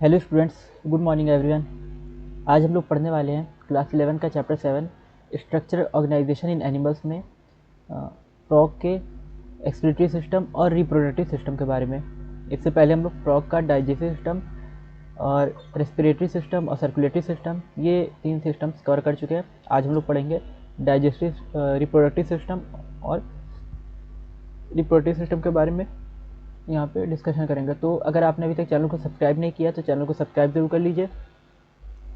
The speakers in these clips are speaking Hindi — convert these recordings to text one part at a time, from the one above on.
Hello students, good morning everyone. आज हम लोग पढ़ने वाले हैं क्लास 11 का चैप्टर 7 स्ट्रक्चर ऑर्गेनाइजेशन इन एनिमल्स में फ्रॉग के एक्सक्रीटरी सिस्टम और रिप्रोडक्टिव सिस्टम के बारे में। इससे पहले हम लोग फ्रॉग का डाइजेस्टिव सिस्टम और रेस्पिरेटरी सिस्टम और सर्कुलेटरी सिस्टम, ये 3 सिस्टम्स कवर कर चुके हैं। आज हम लोग पढ़ेंगे डाइजेस्टिव रिप्रोडक्टिव सिस्टम और रिप्रोडक्टिव सिस्टम के बारे में यहाँ पे डिस्कशन करेंगे। तो अगर आपने अभी तक चैनल को सब्सक्राइब नहीं किया तो चैनल को सब्सक्राइब जरूर कर लीजिए,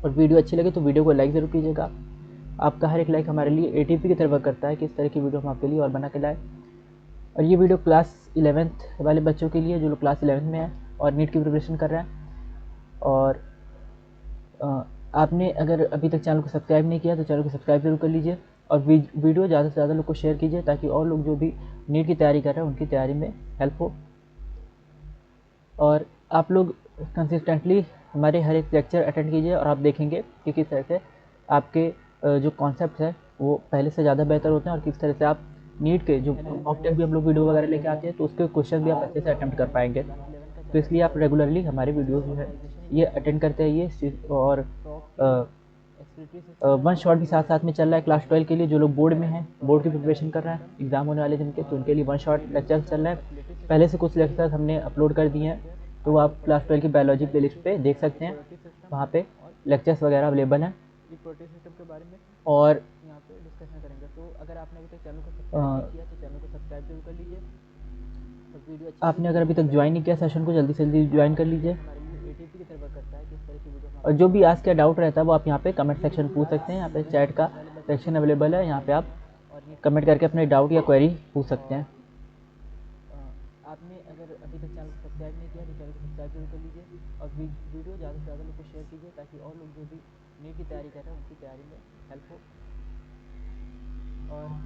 और वीडियो अच्छी लगे तो वीडियो को लाइक ज़रूर कीजिएगा। आपका हर एक लाइक हमारे लिए एटीपी की तरह वर्क करता है कि इस तरह की वीडियो हम आपके लिए और बना के लाए। और ये वीडियो क्लास 11th वाले बच्चों के लिए, जो लोग क्लास 11th में हैं और नीट की प्रिपरेशन कर रहे हैं। और आपने अगर अभी तक चैनल को सब्सक्राइब नहीं किया तो चैनल को सब्सक्राइब जरूर कर लीजिए, और वीडियो ज़्यादा से ज़्यादा लोग को शेयर कीजिए ताकि और लोग जो भी नीट की तैयारी कर रहे हैं उनकी तैयारी में हेल्प हो। और आप लोग कंसिस्टेंटली हमारे हर एक लेक्चर अटेंड कीजिए और आप देखेंगे कि किस तरह से आपके जो कॉन्सेप्ट है वो पहले से ज़्यादा बेहतर होते हैं, और किस तरह से आप नीट के जो मॉक टेस्ट भी हम लोग वीडियो वगैरह लेके आते हैं तो उसके क्वेश्चन भी आप अच्छे से अटेम्प्ट कर पाएंगे। तो इसलिए आप रेगुलरली हमारे वीडियोस जो है ये अटेंड करते रहिए। और वन शॉट भी साथ साथ में चल रहा है क्लास 12 के लिए। जो लोग बोर्ड में हैं, बोर्ड की प्रिपरेशन कर रहे हैं, एग्जाम होने वाले जिनके, तो उनके लिए वन शॉट लेक्चर चल रहा है। पहले से कुछ लेक्चर्स हमने अपलोड कर दिए हैं, तो आप क्लास 12 की बायोलॉजी प्लेलिस्ट पे देख सकते हैं, वहाँ पे लेक्चर्स वगैरह अवेलेबल हैं। और यहाँ पे डिस्कशन करेंगे। तो अगर आपने अभी तक चैनल को सब्सक्राइब नहीं किया तो चैनल को सब्सक्राइब जरूर कर लीजिए। आपने अगर अभी तक ज्वाइन नहीं किया सेशन को, जल्दी से जल्दी ज्वाइन कर लीजिए। और जो भी आज का डाउट रहता है वो आप यहाँ पे कमेंट सेक्शन पूछ सकते हैं। यहाँ पे चैट का सेक्शन अवेलेबल है, यहाँ पे आप कमेंट करके अपने डाउट या क्वेरी पूछ सकते हैं। आपने अगर अभी तक चैनल को सब्सक्राइब नहीं किया तो चैनल को सब्सक्राइब जरूर कर लीजिए, और वीडियो ज़्यादा से ज़्यादा लोग को शेयर कीजिए ताकि और लोग जो भी नीट की तैयारी कर रहे हैं उनकी तैयारी में हेल्प हो।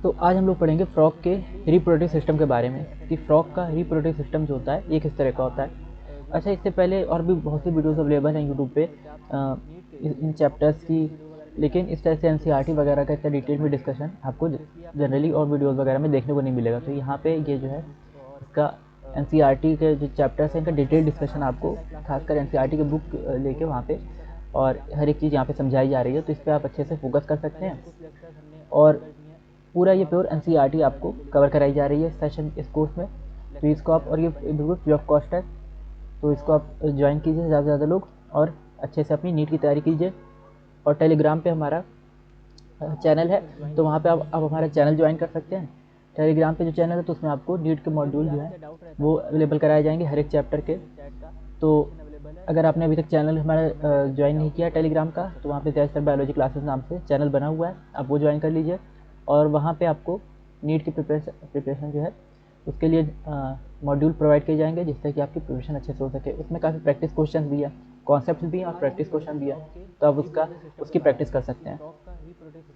तो आज हम लोग पढ़ेंगे फ्रॉग के रिप्रोडक्टिव सिस्टम के बारे में, कि फ्रॉग का रिप्रोडक्टिव सिस्टम जो होता है ये किस तरह का होता है। अच्छा, इससे पहले और भी बहुत सी वीडियोस अवेलेबल हैं यूट्यूब पे इन चैप्टर्स की, लेकिन इस तरह से एनसीईआरटी वगैरह का इतना डिटेल में डिस्कशन आपको जनरली और वीडियोस वगैरह में देखने को नहीं मिलेगा। तो यहाँ पे ये जो है इसका एनसीईआरटी के जो चैप्टर्स हैं इनका डिटेल डिस्कशन आपको खासकर एनसीईआरटी की बुक लेके वहाँ पे और हर एक चीज़ यहाँ पे समझाई जा रही है, तो इस पर आप अच्छे से फोकस कर सकते हैं। और पूरा ये प्योर एनसीईआरटी आपको कवर कराई जा रही है सेशन इस कोर्स में। तो इसको आप, और ये बिल्कुल फ्री ऑफ कॉस्ट है, तो इसको आप ज्वाइन कीजिए ज़्यादा से ज़्यादा लोग, और अच्छे से अपनी नीट की तैयारी कीजिए। और टेलीग्राम पे हमारा चैनल है, तो वहाँ पे आप हमारा चैनल ज्वाइन कर सकते हैं। टेलीग्राम पे जो चैनल है तो उसमें आपको नीट के मॉड्यूल जो है वो अवेलेबल कराए जाएंगे हर एक चैप्टर के। तो अगर आपने अभी तक चैनल हमारा ज्वाइन नहीं किया टेलीग्राम का, तो वहाँ पे जयसर बायोलॉजी क्लासेस नाम से चैनल बना हुआ है, आप वो ज्वाइन कर लीजिए। और वहाँ पे आपको नीट की प्रिपरेशन जो है उसके लिए मॉड्यूल प्रोवाइड किए जाएंगे, जिससे कि आपकी प्रिपरेशन अच्छे से हो सके। उसमें काफ़ी प्रैक्टिस क्वेश्चन भी है, कॉन्सेप्ट भी हैं और प्रैक्टिस क्वेश्चन भी है, तो आप उसकी प्रैक्टिस कर सकते हैं।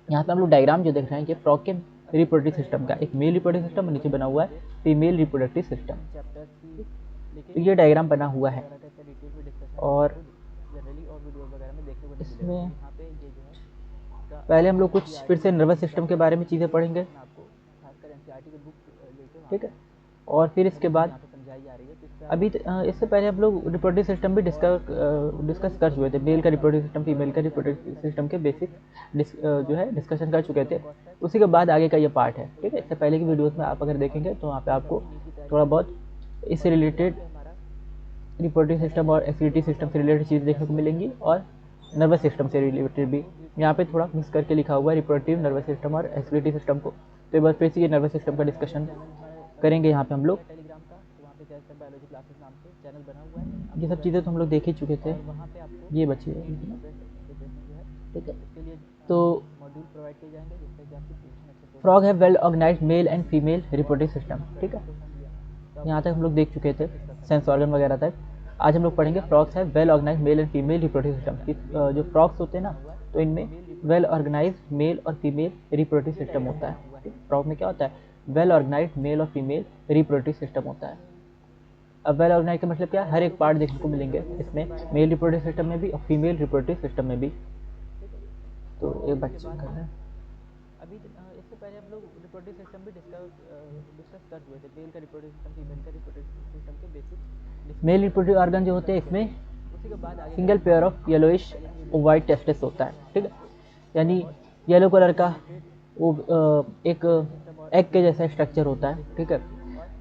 यहाँ पे हम लोग डायग्राम जो देख रहे हैं कि फ्रॉग के रिप्रोडक्टिव सिस्टम का, एक मेल रिप्रोडक्टिव सिस्टम और नीचे बना हुआ है फीमेल रिप्रोडक्टिव सिस्टम। तो ये डायग्राम बना हुआ है, और इसमें पहले हम लोग कुछ फिर से नर्वस सिस्टम के बारे में चीज़ें पढ़ेंगे, ठीक है। और फिर इसके बाद अभी इससे पहले हम लोग रिप्रोडक्टिव सिस्टम भी डिस्कस कर चुके थे। मेल का रिप्रोडक्टिव सिस्टम, फीमेल का रिप्रोडक्टिव सिस्टम के बेसिक जो है डिस्कशन कर चुके थे। उसी के बाद आगे का ये पार्ट है, ठीक है। इससे पहले की वीडियोस में आप अगर देखेंगे तो वहाँ पे आपको थोड़ा बहुत इससे रिलेटेड रिप्रोडक्टिव सिस्टम और एक्सक्रीटरी सिस्टम से रिलेटेड चीज़ देखने को मिलेंगी, और नर्वस सिस्टम से रिलेटेड भी यहाँ पे थोड़ा मिक्स करके लिखा हुआ है रिप्रोडक्टिव, नर्वस सिस्टम और एक्सक्रीटरी सिस्टम को। तो एक बार फिर से ये नर्वस सिस्टम का डिस्कशन करेंगे यहाँ पे हम लोग। ये सब चीज़ें तो हम लोग देख ही चुके थे, ये बची है, ठीक है। तो फ्रॉग है well organised male and female reproductive system, ठीक है। यहाँ तक हम लोग देख चुके थे सेंस ऑर्गन वगैरह तक। आज हम लोग पढ़ेंगे फ्रॉग्स है well organise male and female reproductive system की। जो फ्रॉग्स होते हैं ना, तो इनमें वेल ऑर्गेनाइज मेल और फीमेल रिप्रोडक्टिव सिस्टम होता है। फ्रॉग में क्या होता है, वेल ऑर्गेनाइज मेल और फीमेल रिप्रोडक्टिव सिस्टम होता है। अब वेल ऑर्गेनाइज का मतलब क्या, हर एक पार्ट देखने को मिलेंगे इसमें, मेल रिप्रोडक्टिव सिस्टम में भी और फीमेल रिप्रोडक्टिव सिस्टम में भी। तो एक बच्चा कर रहा है अभी इससे पहले हम लोग रिप्रोडक्टिव सिस्टम भी डिस्कस कर चुके थे, मेल का रिप्रोडक्टिव सिस्टम, फीमेल का रिप्रोडक्टिव सिस्टम के बेसिक। मेल रिप्रोडक्टिव ऑर्गन जो होते हैं इसमें single pair of yellowish white testis होता है, ठीक है। यानी येलो कलर का वो एक एग के जैसा स्ट्रक्चर होता है, ठीक है।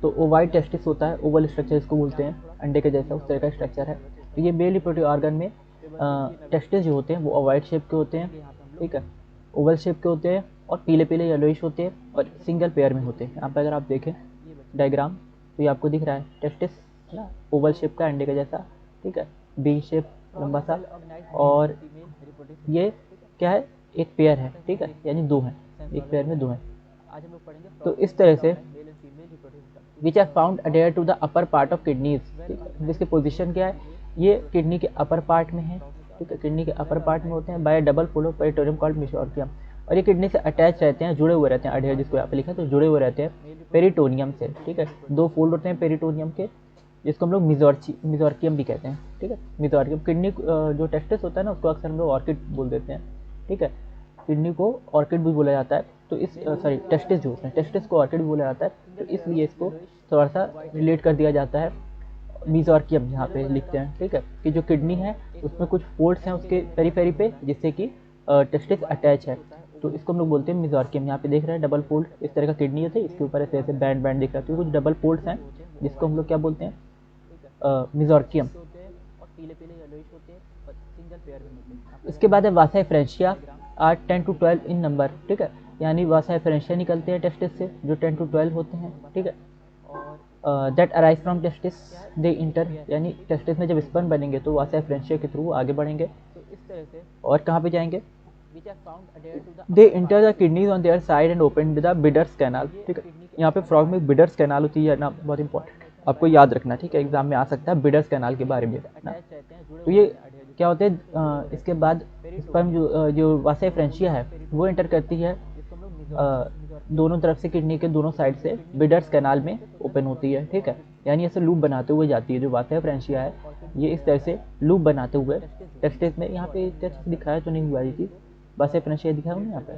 तो वो वाइट टेस्टिस होता है, ओवल स्ट्रक्चर इसको बोलते हैं, अंडे के जैसा उस तरह का स्ट्रक्चर है। तो ये मेल रिप्रोडक्टिव ऑर्गन में टेस्टिस जो होते हैं वो वाइट शेप के होते हैं, ठीक है, ओवल शेप के होते हैं और पीले पीले येलोइश होते हैं और सिंगल पेयर में होते हैं। यहाँ पर अगर आप देखें डायग्राम तो ये आपको दिख रहा है टेस्टिस ना, ओवल शेप का अंडे का जैसा, ठीक है, बी शेप लंबा सा, और ये क्या है, एक पेयर है, ठीक है, यानी दो हैं, एक पेयर में दो हैं। तो इस तरह से which are found adhere to the upper part of kidneys, ठीक है, जिसकी पोजीशन क्या है, ये किडनी के अपर पार्ट में है, ठीक है, किडनी के अपर पार्ट में होते हैं bye double fold of peritoneum called मेसोकार्डियम, और ये किडनी से अटैच रहते हैं, जुड़े हुए रहते हैं, अडेयर जिसको यहाँ पे लिखा है तो जुड़े हुए रहते हैं पेरिटोनियम से, ठीक है। दो फोल्ड होते हैं पेरिटोनियम के, जिसको हम लोग मिजोर्कियम भी कहते हैं, ठीक है, मिजोर्कियम। किडनी जो टेस्टिस होता है ना उसको अक्सर हम लोग ऑर्किड बोल देते हैं, ठीक है, किडनी को ऑर्किड भी बोला जाता है। तो इस सॉरी टेस्टिस जो होते हैं, टेस्टिस को ऑर्किड भी बोला जाता है, तो इसलिए इसको थोड़ा सा रिलेट कर दिया जाता है मिजोर्कियम यहाँ पे लिखते हैं, ठीक है, कि जो किडनी है उसमें कुछ फोल्ड्स हैं उसके पेरीफेरी पे जिससे कि टेस्टिस अटैच है, तो इसको हम लोग बोलते हैं मिजोर्कियम। यहाँ पे देख रहे हैं डबल फोल्ड इस तरह का किडनी है, इसके ऊपर ऐसे ऐसे बैंड बैंड दिख रहा है, तो कुछ डबल फोल्ड्स हैं जिसको हम लोग क्या बोलते हैं, मिजोर्कियम। इसके बाद है वासा फ्रेंशिया, 10 to 12 इन नंबर, ठीक है, यानी वासा फ्रेंशिया निकलते हैं टेस्टिस से जो 10 to 12 होते हैं, ठीक है। That arise from testis they inter, यानी टेस्टिस में जब स्पर्म बनेंगे तो वासा फ्रेंशिया के थ्रू आगे बढ़ेंगे और कहाँ पे जाएंगे, they enter the kidneys on their side and open the Bidder's canal, ठीक है। यहाँ पे फ्रॉग में बिडर्स कैनाल होती है ना, बहुत इंपॉर्टेंट, आपको याद रखना, ठीक है, एग्जाम में आ सकता है बिडर्स कैनाल के बारे में ना। तो ये क्या होते हैं, इसके बाद स्पर्म जो वासा फ्रेंशिया है वो एंटर करती है दोनों तरफ से, किडनी के दोनों साइड से बिडर्स कैनाल में ओपन होती है, ठीक है, यानी ऐसे लूप बनाते हुए जाती है। जो वासा फ्रेंशिया है ये इस तरह से लूप बनाते हुए टेस्टिस में, यहाँ पे टेस्ट दिखाया तो नहीं हुआ ये चीज़, वासा फ्रेंशिया दिखाया हूँ यहाँ पे,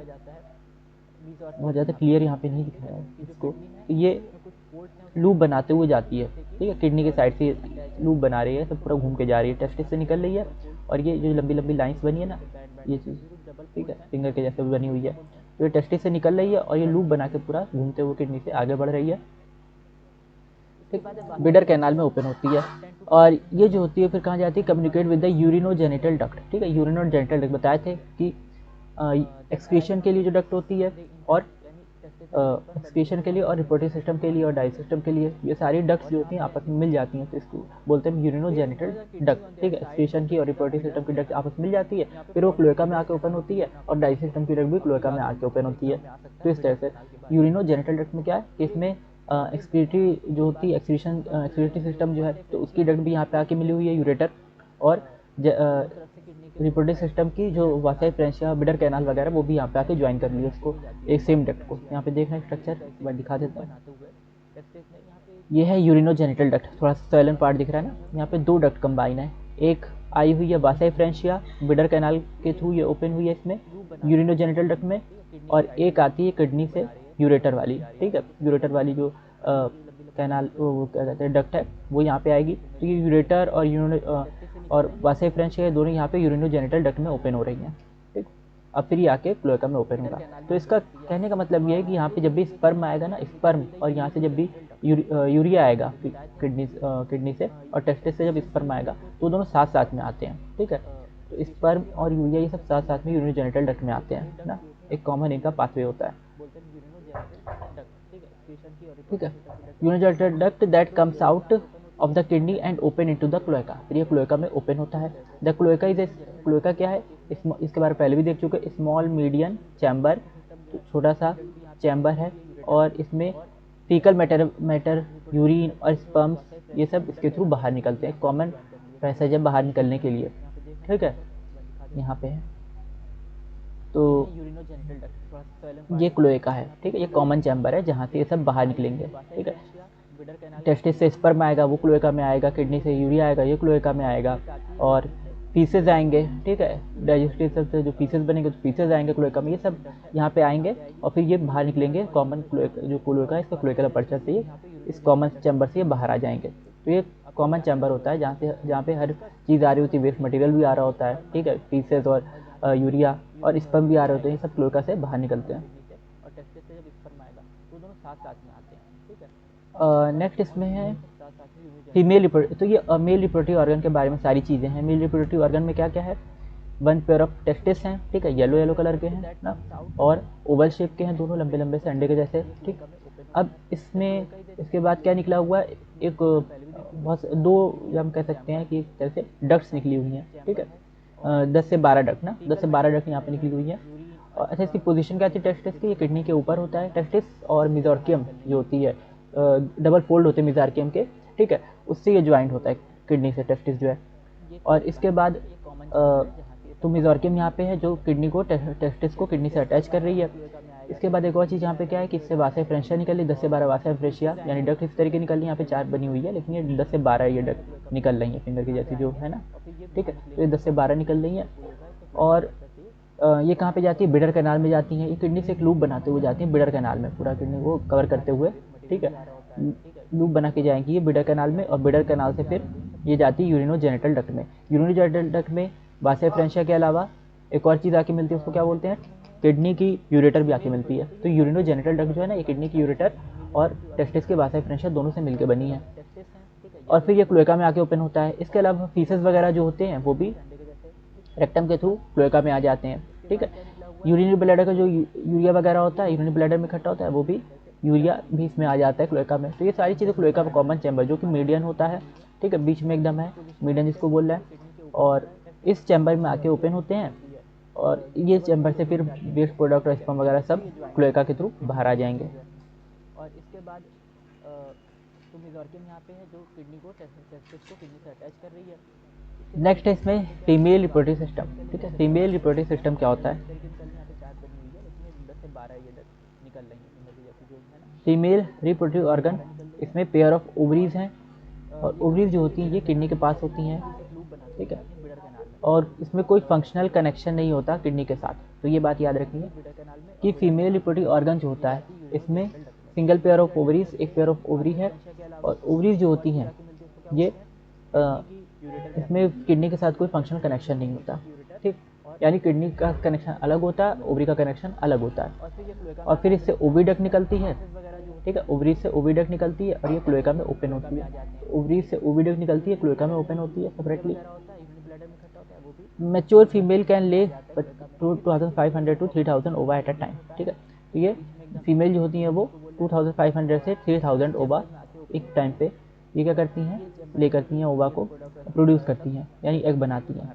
बहुत ज़्यादा क्लियर यहाँ पे नहीं दिखाया है इसको, ये लूप बनाते हुए जाती है, ठीक है, किडनी के साइड से लूप बना रही है, सब पूरा घूम के जा रही है, टेस्टिस से निकल रही है, और ये जो लंबी लंबी लाइंस बनी है ना ये चीज़, ठीक है, फिंगर के जैसे बनी हुई है, तो ये टेस्टिस से निकल रही है और ये लूप बना के पूरा घूमते हुए किडनी से आगे बढ़ रही है, ठीक, बिडर कैनाल में ओपन होती है। और ये जो होती है फिर कहाँ जाती है, communicate with the urinogenital duct, ठीक है, यूरिनोजेनिटल डक्ट बताए थे कि एक्सक्रीशन के लिए जो डक्ट होती है, और एक्सक्रीशन के लिए और रिप्रोडक्टिव सिस्टम के लिए और डाइजेस्टिव सिस्टम के लिए, ये सारी डक्ट्स जो होती हैं आपस में मिल जाती हैं, तो इसको बोलते हैं यूरिनोजेनिटल डक्ट, ठीक है। एक्सक्रीशन की और रिप्रोडक्टिव सिस्टम की डक्ट आपस में मिल जाती है, फिर वो क्लोएका में आके ओपन होती है, और डाइजेस्टिव सिस्टम की डक्ट भी क्लोएका में आके ओपन होती है। तो इस तरह से यूरिनोजेनिटल डक्ट में क्या है कि इसमें एक्सक्रीटरी जो होती है, एक्सक्रीटरी सिस्टम जो है तो उसकी डक्ट भी यहाँ पे आके मिली हुई है, यूरेटर, और रिप्रोडक्टिव सिस्टम की जो वासा फ्रेंशिया बिडर कैनाल वगैरह वो भी यहाँ पे आके ज्वाइन कर लिया उसको, एक सेम डक्ट को। यहाँ पे देखना स्ट्रक्चर मैं दिखा देता हूँ, ये है यूरिनोजेनिटल डक्ट, थोड़ा सा सैलन पार्ट दिख रहा है ना, यहाँ पे दो डक्ट कंबाइन है, एक आई हुई है वासा फ्रेंशिया बिडर कैनाल के थ्रू ये ओपन हुई है इसमें यूरिनोजेनिटल डक्ट में, और एक आती है किडनी से यूरेटर वाली, ठीक है, यूरेटर वाली जो कैनाल वो क्या कहते हैं डक्ट है वो यहाँ पे आएगी। तो ये यूरेटर और वासा फ्रेंशिया दोनों यहाँ पे यूरिनोजेनिटल डक्ट में ओपन हो रही हैं, ठीक। अब फिर ये आके क्लोएका में ओपन होगा। तो इसका कहने का मतलब ये है कि यहाँ पे जब भी स्पर्म आएगा ना, स्पर्म, और यहाँ से जब भी यूरिया आएगा किडनी से और टेस्टिस से जब स्पर्म आएगा तो दोनों साथ साथ में आते हैं, ठीक है। तो स्पर्म और यूरिया ये सब साथ साथ में यूरिनोजेनिटल डक्ट में आते हैं ना, एक कॉमन इनका पाथवे होता है, ठीक है। Urinogenital duct that comes out of the kidney and open into the cloaca, फिर ये क्लोएका में ओपन होता है। द क्लोएका इज क्लोएका क्या है, इसके बारे में पहले भी देख चुके, स्मॉल मीडियम चैम्बर, छोटा सा चैम्बर है, और इसमें फीकल मैटर यूरिन और स्पर्म्स ये सब इसके थ्रू बाहर निकलते हैं, कॉमन पैसेज है बाहर निकलने के लिए, ठीक है, यहाँ पे है। तो ये क्लोएका है, ठीक है, ये कॉमन चैम्बर है जहाँ से ये सब बाहर निकलेंगे, ठीक है। टेस्टिस से स्पर्म आएगा वो क्लोएका में आएगा, किडनी से यूरिया आएगा ये क्लोएका में आएगा, और पीसेज आएंगे, ठीक है, डाइजेस्टिव सिस्टम से जो पीसेज बनेंगे तो पीसेज आएंगे क्लोएका में, ये सब यहाँ पे आएंगे और फिर ये बाहर निकलेंगे, कॉमन क्लोएका जो क्लोएका है इसका क्लोएका पर्चा से ये इस कॉमन चैम्बर से ये बाहर आ जाएंगे। तो ये कॉमन चैम्बर होता है जहाँ पे हर चीज़ आ रही होती है, वेस्ट मटेरियल भी आ रहा होता है, ठीक है, फीसेस और यूरिया और स्पर्म भी आ रहे होते हैं, ये सब क्लोएका से बाहर निकलते हैं। और टेस्टिस से जब स्पर्म आएगा तो दोनों साथ साथ में आते हैं, ठीक है। नेक्स्ट इसमें है फीमेल रिप्रोडक्टिव। तो ये मेल रिप्रोडक्टिव ऑर्गन के बारे में सारी चीज़ें हैं। मेल रिप्रोडक्टिव ऑर्गन में क्या क्या है, वन पेयर ऑफ टेस्टिस हैं, ठीक है, येलो येलो कलर के हैं ना, और ओवल शेप के हैं, दोनों लंबे लंबे से अंडे के जैसे, ठीक। अब इसमें इसके बाद क्या निकला हुआ है, एक बहुत दो हम कह सकते हैं कि एक तरह से डक्ट्स निकली हुई हैं, ठीक है, 10 से 12 डक्ट ना, 10 से 12 डक्ट यहाँ पे निकली हुई है। और अच्छा, इसकी पोजीशन क्या थी टेस्टिस की, ये किडनी के ऊपर होता है टेस्टिस, और मेसोर्कियम जो होती है, डबल फोल्ड होते हैं मेसोर्कियम के, ठीक है, उससे ये ज्वाइंट होता है किडनी से टेस्टिस जो है। और इसके बाद तो मेसोर्कियम यहाँ पे है जो किडनी को टेस्टिस को किडनी से अटैच कर रही है। इसके बाद एक और चीज़ यहाँ पे क्या है कि इससे वासा फ्रेंशिया निकल रही, 10 से 12 वासा फ्रेंशिया यानी डक्ट इस तरीके निकल रही है, यहाँ पे 4 बनी हुई है, लेकिन ये 10 से 12 ये डक्ट निकल रही है फिंगर की जैसी जो है ना, ठीक है, तो ये 10 से 12 निकल रही है। और ये कहाँ पे जाती है, बिडर कैनाल में जाती हैं, ये किडनी से एक लूप बनाते हुए जाती हैं बिडर कैनाल में, पूरा किडनी को कवर करते हुए, ठीक है, लूप बना के जाएंगी ये बिडर कैनाल में, और बिडर कैनाल से फिर ये जाती है यूरिनोजेनिटल डक्ट में। यूरिनोजेनिटल डक्ट में वासा फ्रेंशिया के अलावा एक और चीज़ आके मिलती है, उसको क्या बोलते हैं, किडनी की यूरेटर भी आके मिलती है। तो यूरिनोजेनिटल डक्ट जो है ना, ये किडनी की यूरेटर और टेस्टिस के वासा फ्रेंशिया दोनों से मिलकर बनी है, और फिर ये क्लोएका में आके ओपन होता है। इसके अलावा फीसेस वगैरह जो होते हैं वो भी रेक्टम के थ्रू क्लोएका में आ जाते हैं, ठीक है। यूरिनरी ब्लैडर का जो यूरिया वगैरह होता है यूरिनरी ब्लैडर में इकट्ठा होता है, वो भी यूरिया भी इसमें आ जाता है क्लोएका में। तो ये सारी चीज़ें क्लोएका में कॉमन चैम्बर जो कि मीडियन होता है, ठीक है, बीच में एकदम है मीडियन जिसको बोल रहे हैं, और इस चैम्बर में आके ओपन होते हैं, और ये चैम्बर से फिर वेस्ट प्रोडक्ट और स्पर्म वगैरह सब क्लोएका के थ्रू बाहर आ जाएंगे। और इसके बाद तो मेसोर्कियम यहाँ पे है जो किडनी को टेस्टिस को किडनी से अटैच कर रही है। नेक्स्ट है इसमें फीमेल रिप्रोडक्टिव सिस्टम, ठीक है। फीमेल रिप्रोडक्टिव सिस्टम क्या होता है, फीमेल रिप्रोडक्टिव ऑर्गन, इसमें पेयर ऑफ ओवरीज हैं, और ओवरीज जो होती हैं ये किडनी के पास होती हैं, ठीक है, और इसमें कोई फंक्शनल कनेक्शन नहीं होता किडनी के साथ। तो ये बात याद रखनी है कि फीमेल रिप्रोडक्टिव ऑर्गन जो होता है इसमें सिंगल पेयर ऑफ ओवरीज, एक पेयर ऑफ ओवरी है, और ओवरीज जो होती हैं ये इसमें किडनी के साथ कोई फंक्शनल कनेक्शन नहीं होता, ठीक, यानी किडनी का कनेक्शन अलग होता है, ओवरी का कनेक्शन अलग होता है। और फिर इससे ओविडक्ट निकलती है, ठीक है, ओवरी से ओविडक्ट निकलती है और ये क्लोएका में ओपन होती है। ओवरी से ओविडक्ट निकलती है, क्लोएका में ओपन होती है सेपरेटली। मैच्योर फीमेल कैन ले 2500 to 3000 ओवा एट अ टाइम, ठीक है। तो ये फीमेल जो होती हैं वो 2500 से 3000 ओवा एक टाइम पे ये क्या करती हैं, ले करती हैं, ओवा को प्रोड्यूस करती हैं, यानी एग बनाती हैं।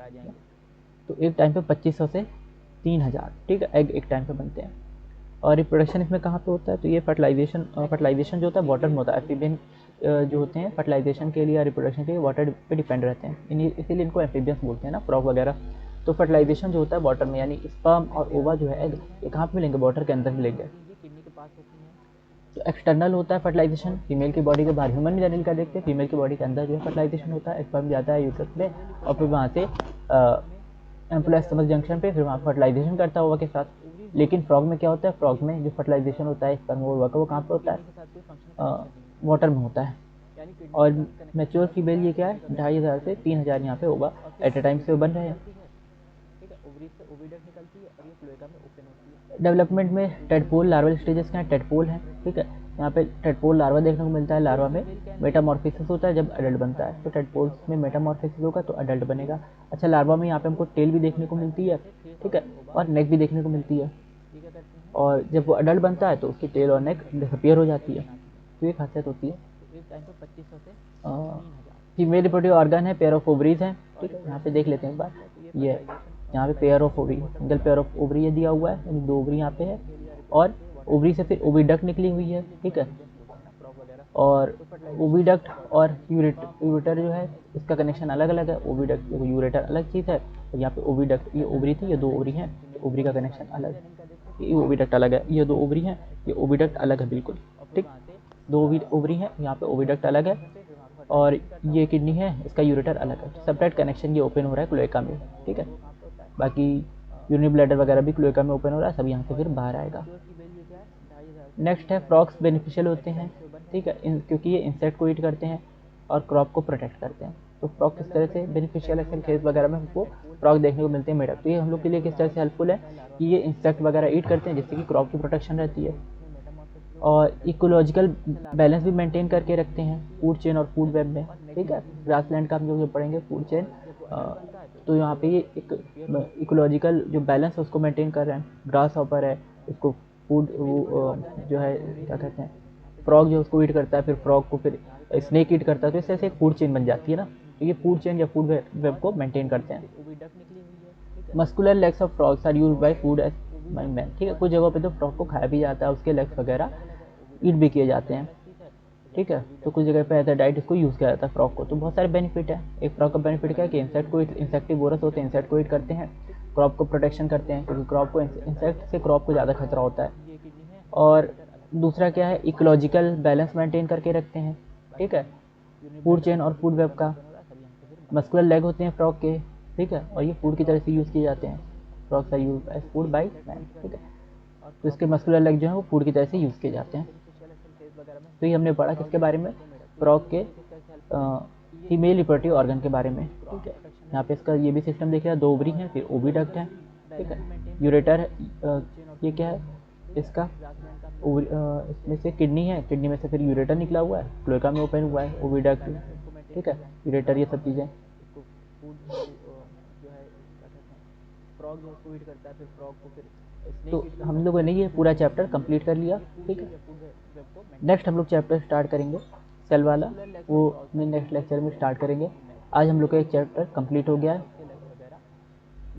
तो एक टाइम पे 2500 से 3000, ठीक है, एग एक टाइम पे बनते हैं। और रिप्रोडक्शन इसमें कहाँ पे होता है, तो ये फर्टिलाइजेशन जो होता है वाटर में होता है। एम्फीबियन जो होते हैं फर्टिलाइजेशन के लिए या रिप्रोडक्शन के लिए वाटर पे डिपेंड रहते हैं, इसीलिए इनको एम्फीबियंस बोलते हैं ना, फ्रॉग वगैरह। तो फर्टिलाइजेशन जो होता है वाटर में, यानी स्पर्म और ओवा जो है एग, ये कहाँ पे मिलेंगे, वाटर के अंदर मिलेंगे। तो एक्सटर्नल होता है फर्टिलाइजेशन, फीमेल की बॉडी के बाहर, ह्यूमन में जनरल का देखते हैं, फीमेल की बॉडी के अंदर जो है फर्टिलाइजेशन होता है, स्पर्म जाता है यूट्रस में, और फिर वहाँ से एम्प्लोस्टमस जंक्शन पे फिर वहाँ फर्टिलाइजेशन करता है ओवा के साथ। लेकिन फ्रॉग में क्या होता है, फ्रॉग में जो फर्टिलाइजेशन होता है स्पर्म और ओवा का, वो कहाँ पे होता है, वाटर में होता है। और मैच्योर फीमेल ये क्या है, 2500 से 3000 यहाँ पे ओवा एट ए टाइम से बन रहे हैं। डेवलपमेंट में टेडपोल लार्वल स्टेजेस के हैं, टेडपोल हैं, ठीक है, यहाँ पे टेडपोल लार्वा देखने को मिलता है। लार्वा में मेटामॉर्फोसिस होता है जब अडल्ट बनता है, तो टेडपोल्स में मेटामॉर्फोसिस होगा तो अडल्ट बनेगा। अच्छा, लार्वा में यहाँ पे हमको टेल भी देखने को मिलती है, ठीक है, और नेक भी देखने को मिलती है, और जब वो अडल्ट बनता है तो उसकी टेल और नेक डिसअपियर हो जाती है। तो ये खासियत होती है। फीमेल रिप्रोडक्टिव ऑर्गन है, पेयर ऑफ ओवरीज हैं, ठीक है, यहाँ पे देख लेते हैं एक बार। ये यहाँ पे pair of ovary, single pair of ovary ये दिया हुआ है, यानी 2 ओवरी यहाँ पे है, और ओवरी से फिर ओविडक्ट निकली हुई है, ठीक है, और ओविडक्ट और यूरेटर जो है इसका कनेक्शन अलग अलग है। ओविडक्ट यूरेटर अलग चीज़ है, और यहाँ पे ओविडक्ट, ये ओवरी थी, ये 2 ओवरी हैं, तो ओवरी का कनेक्शन अलग है, ये ओविडक्ट अलग है, ये 2 ओवरी हैं, ये ओविडक्ट अलग है बिल्कुल, ठीक, 2 ओवरी हैं, यहाँ पे ओविडक्ट अलग है, और ये किडनी है, इसका यूरेटर अलग है। सेपरेट कनेक्शन ये ओपन हो रहा है क्लोएका में, ठीक है। बाकी यूरिनरी ब्लैडर वगैरह भी क्लोएका में ओपन हो रहा है, सब यहाँ से फिर बाहर आएगा। नेक्स्ट है फ्रॉग्स बेनिफिशियल होते हैं, ठीक है, क्योंकि ये इंसेक्ट को ईट करते हैं। और क्रॉप को प्रोटेक्ट करते हैं। तो फ्रॉग किस तरह से बेनिफिशियल है, खेत वगैरह में हमको फ्रॉग देखने को मिलते हैं, मेढक। तो ये हम लोग के लिए किस तरह से हेल्पफुल है कि ये इंसेक्ट वगैरह ईट करते हैं, जिससे कि क्रॉप की प्रोटेक्शन रहती है। और इकोलॉजिकल बैलेंस भी मेंटेन करके रखते हैं फूड चेन और फूड वेब में, ठीक है। ग्रासलैंड का हम लोग जो पढ़ेंगे फूड चेन, तो यहाँ पे ये एक इकोलॉजिकल जो बैलेंस है उसको मेंटेन कर रहे हैं। ग्रास हॉपर है, उसको फूड जो है क्या कहते हैं, फ्रॉग जो उसको ईट करता है, फिर फ्रॉग को फिर स्नेक ईट करता है। तो इस तरह से एक फूड चेन बन जाती है ना। तो ये फूड चेन या फूड वेब को मेंटेन करते हैं। Muscular legs of frogs are used by food as man, ठीक है। कुछ जगहों पे तो फ्रॉग को खाया भी जाता है, उसके लेग्स वगैरह ईट भी किए जाते हैं, ठीक है। तो कुछ जगह पे एज अ डाइट इसको यूज़ किया जाता है फ्रॉग को। तो बहुत सारे बेनिफिट है। एक फ्रॉग का बेनिफिट क्या है कि इंसेक्टिवोरस होते हैं, इंसेक्ट को ईट करते हैं, क्रॉप को प्रोटेक्शन करते हैं, क्योंकि क्रॉप को इंसेक्ट से क्रॉप को ज़्यादा खतरा होता है। और दूसरा क्या है, इकोलॉजिकल बैलेंस मेंटेन करके रखते हैं, ठीक है। फूड चेन और फूड वेब का मस्कुलर लेग होते हैं फ्रॉग के, ठीक है, और ये फूड की तरह से यूज़ किए जाते हैं। Frogs are used as food by man, ठीक है। तो इसके मस्कुलर लेग जो है वो फूड की तरह से यूज़ किए जाते हैं। तो ये हमने पढ़ा किसके बारे में, फ्रॉग के फीमेल रिप्रोडक्टिव ऑर्गन के बारे में, ठीक है। यहाँ पे इसका ये भी सिस्टम देख रहा है, 2 ओवरी हैं, फिर ओविडक्ट है, ठीक है। यूरेटर ये क्या है इसका, इसमें से किडनी है, किडनी में से फिर यूरेटर निकला हुआ है, क्लोएका में ओपन हुआ है, ओविडक्ट, ठीक है। यूरेटर ये सब चीज़ें। तो हम लोगों ने ये पूरा चैप्टर कंप्लीट कर लिया, ठीक है। नेक्स्ट हम लोग चैप्टर स्टार्ट करेंगे सेल वाला, वो अपने नेक्स्ट लेक्चर में स्टार्ट करेंगे। आज हम लोग का एक चैप्टर कंप्लीट हो गया है।